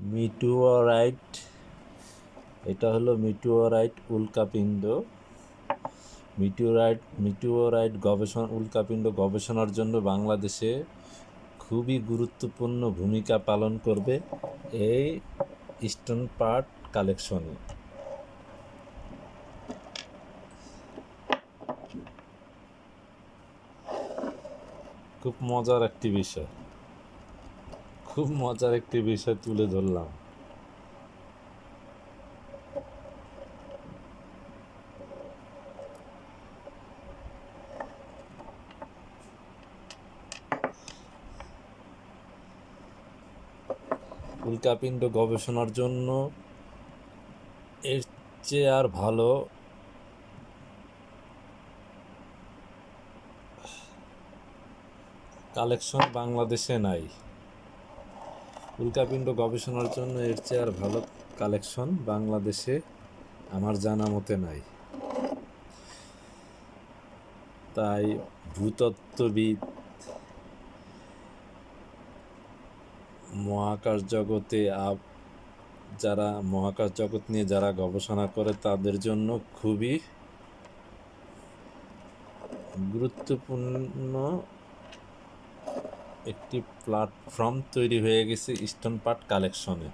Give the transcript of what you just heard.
মিটিওরাইট, এটা হলো মিটিওরাইট উল্কাপিণ্ড। মিটিওরাইট উল্কাপিণ্ড গবেষণার জন্য বাংলাদেশে খুবই গুরুত্বপূর্ণ ভূমিকা পালন করবে এই ইস্টার্ন পার্ট কালেকশনে। খুব মজার একটি বিষয় তুলে ধরলাম। উল্কাপিণ্ড গবেষণার জন্য এর চেয়ে আর ভালো কালেকশন বাংলাদেশে নাই। উল্কাপিণ্ড গবেষণার জন্য এর চেয়ে আর ভালো কালেকশন বাংলাদেশে আমার জানা মতে নাই। তাই ভূতত্ত্ববিদ, মহাকাশ জগৎ নিয়ে যারা গবেষণা করে তাদের জন্য খুবই গুরুত্বপূর্ণ একটি প্ল্যাটফর্ম তৈরি হয়ে গেছে ইস্টার্ন পার্ট কালেকশনে।